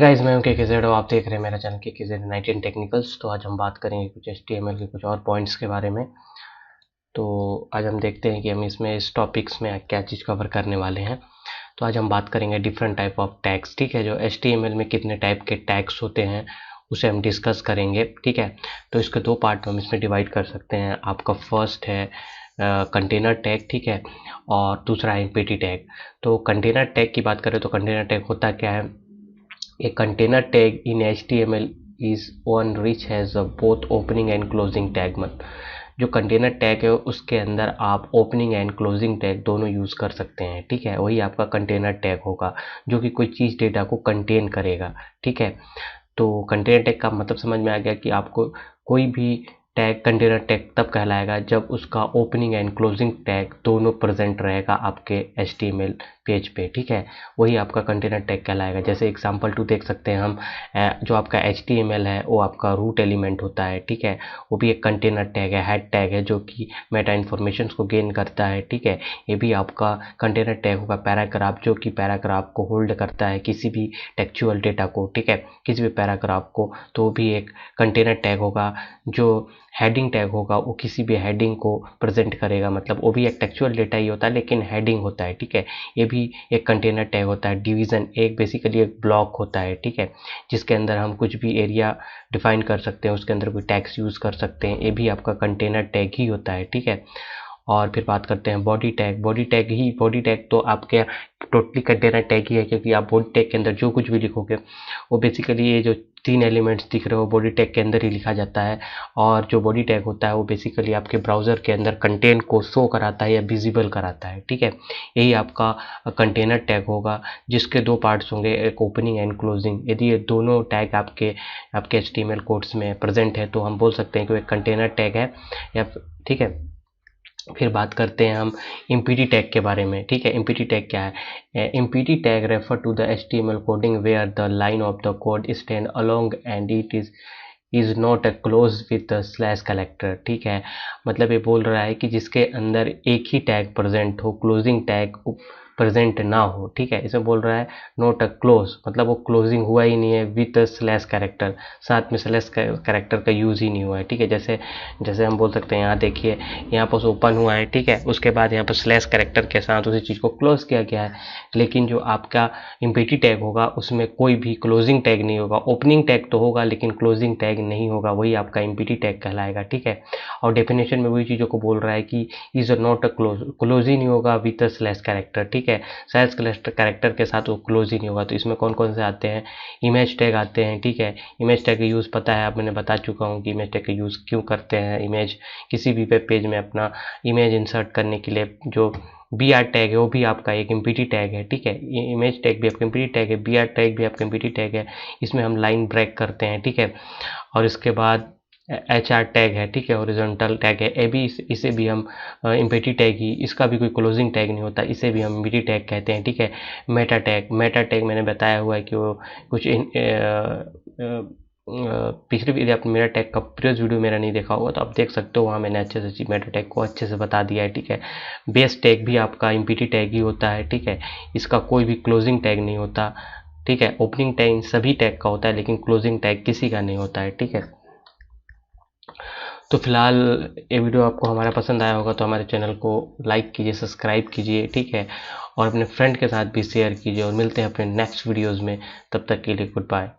Guys, मैं हूं के जेड और आप देख रहे हैं मेरा चैनल के जेड 19 टेक्निकल्स। तो आज हम बात करेंगे कुछ HTML के कुछ और पॉइंट्स के बारे में। तो आज हम देखते हैं कि हम इसमें इस टॉपिक्स में क्या चीज़ कवर करने वाले हैं। तो आज हम बात करेंगे डिफरेंट टाइप ऑफ टैग्स। ठीक है, जो HTML में कितने टाइप के टैग्स होते हैं उसे हम डिस्कस करेंगे। ठीक है, तो इसके दो पार्ट में हम इसमें डिवाइड कर सकते हैं। आपका फर्स्ट है कंटेनर टैग, ठीक है, और दूसरा है एम्प्टी टैग। तो कंटेनर टैग की बात करें तो कंटेनर टैग होता क्या है? A container tag in HTML is one which has both opening and closing tag। मत जो कंटेनर टैग है उसके अंदर आप ओपनिंग एंड क्लोजिंग टैग दोनों यूज़ कर सकते हैं। ठीक है, वही आपका कंटेनर टैग होगा जो कि कोई चीज़ डेटा को कंटेन करेगा। ठीक है, तो कंटेनर टैग का मतलब समझ में आ गया कि आपको कोई भी टैग कंटेनर टैग तब कहलाएगा जब उसका ओपनिंग एंड क्लोजिंग टैग दोनों प्रेजेंट रहेगा आपके HTML पेज पे। ठीक है, वही आपका कंटेनर टैग कहलाएगा। जैसे एग्जांपल 2 देख सकते हैं हम, जो आपका HTML है वो आपका रूट एलिमेंट होता है। ठीक है, वो भी एक कंटेनर टैग है, हेड टैग है जो कि मेटा इन्फॉर्मेशन को गेन करता है। ठीक है, ये भी आपका कंटेनर टैग होगा। पैराग्राफ जो कि पैराग्राफ को होल्ड करता है, किसी भी टेक्चुअल डेटा को, ठीक है, किसी भी पैराग्राफ को, तो भी एक कंटेनर टैग होगा। जो हेडिंग टैग होगा वो किसी भी हेडिंग को प्रेजेंट करेगा, मतलब वो भी एक टेक्चुअल डेटा ही होता है लेकिन हेडिंग होता है। ठीक है, ये भी एक कंटेनर टैग होता है। डिवीज़न एक बेसिकली एक ब्लॉक होता है, ठीक है, जिसके अंदर हम कुछ भी एरिया डिफाइन कर सकते हैं, उसके अंदर कोई टैग्स यूज़ कर सकते हैं, ये भी आपका कंटेनर टैग ही होता है। ठीक है, और फिर बात करते हैं बॉडी टैग। बॉडी टैग तो आपके टोटली कंटेनर टैग ही है, क्योंकि आप बॉडी टैग के अंदर जो कुछ भी लिखोगे वो बेसिकली ये जो 3 एलिमेंट्स दिख रहे हो बॉडी टैग के अंदर ही लिखा जाता है। और जो बॉडी टैग होता है वो बेसिकली आपके ब्राउज़र के अंदर कंटेंट को शो कराता है या विजिबल कराता है। ठीक है, यही आपका कंटेनर टैग होगा, जिसके दो पार्ट्स होंगे, एक ओपनिंग एंड क्लोजिंग। यदि ये दोनों टैग आपके HTML कोड्स में प्रेजेंट है तो हम बोल सकते हैं कि वो एक कंटेनर टैग है। या ठीक है, फिर बात करते हैं हम एम्प्टी टैग के बारे में। ठीक है, एम्प्टी टैग क्या है? Empty tag refer to the HTML coding where the line of the code stand along and it is not a close with slash collector. ठीक है, मतलब ये बोल रहा है कि जिसके अंदर एक ही टैग प्रेजेंट हो, क्लोजिंग टैग प्रेजेंट ना हो। ठीक है, इसमें बोल रहा है नॉट अ क्लोज, मतलब वो क्लोजिंग हुआ ही नहीं है, विथ स्लैश कैरेक्टर, साथ में स्लैश कैरेक्टर का यूज़ ही नहीं हुआ है। ठीक है, जैसे जैसे हम बोल सकते हैं, यहाँ देखिए, यहाँ पर ओपन हुआ है, ठीक है, उसके बाद यहाँ पर स्लैश कैरेक्टर के साथ उसी चीज़ को क्लोज किया गया है। लेकिन जो आपका एम्प्टी टैग होगा उसमें कोई भी क्लोजिंग टैग नहीं होगा। ओपनिंग टैग तो होगा लेकिन क्लोजिंग टैग नहीं होगा, वही आपका एम्प्टी टैग कहलाएगा। ठीक है, और डेफिनेशन में वही चीज़ों को बोल रहा है कि इज नॉट अ क्लोज ही नहीं होगा विथ स्लैश कैरेक्टर। ठीक है, स्लैश कैरेक्टर के साथ वो क्लोज ही नहीं होगा। तो इसमें कौन कौन से आते हैं? इमेज टैग आते हैं। ठीक है, इमेज टैग का यूज़ पता है, आप मैंने बता चुका हूँ कि इमेज टैग का यूज़ क्यों करते हैं। इमेज किसी भी वेब पेज में अपना इमेज इंसर्ट करने के लिए जो BR टैग है वो भी आपका एक एम्प्टी टैग है। ठीक है, ये इमेज टैग भी आपका एम्प्टी टैग है, BR टैग भी आपका एम्प्टी टैग है। इसमें हम लाइन ब्रेक करते हैं। ठीक है, और इसके बाद HR टैग है, ठीक है, हॉरिजॉन्टल टैग है, ये भी इसे भी हम एम्प्टी टैग ही, इसका भी कोई क्लोजिंग टैग नहीं होता, इसे भी हम एम्प्टी टैग कहते हैं। ठीक है, मेटा टैग मैंने बताया हुआ है कि वो कुछ पिछली वीडियो आपने मेरा टैग का प्रीवियस वीडियो मेरा नहीं देखा होगा तो आप देख सकते हो, वहाँ मैंने अच्छे से मेटा टैग को अच्छे से बता दिया है। ठीक है, बेस टैग भी आपका एम्प्टी टैग ही होता है। ठीक है, इसका कोई भी क्लोजिंग टैग नहीं होता। ठीक है, ओपनिंग टैग सभी टैग का होता है लेकिन क्लोजिंग टैग किसी का नहीं होता है। ठीक है, तो फिलहाल ये वीडियो आपको हमारा पसंद आया होगा तो हमारे चैनल को लाइक कीजिए, सब्सक्राइब कीजिए। ठीक है, और अपने फ्रेंड के साथ भी शेयर कीजिए, और मिलते हैं अपने नेक्स्ट वीडियोज़ में। तब तक के लिए गुड बाय।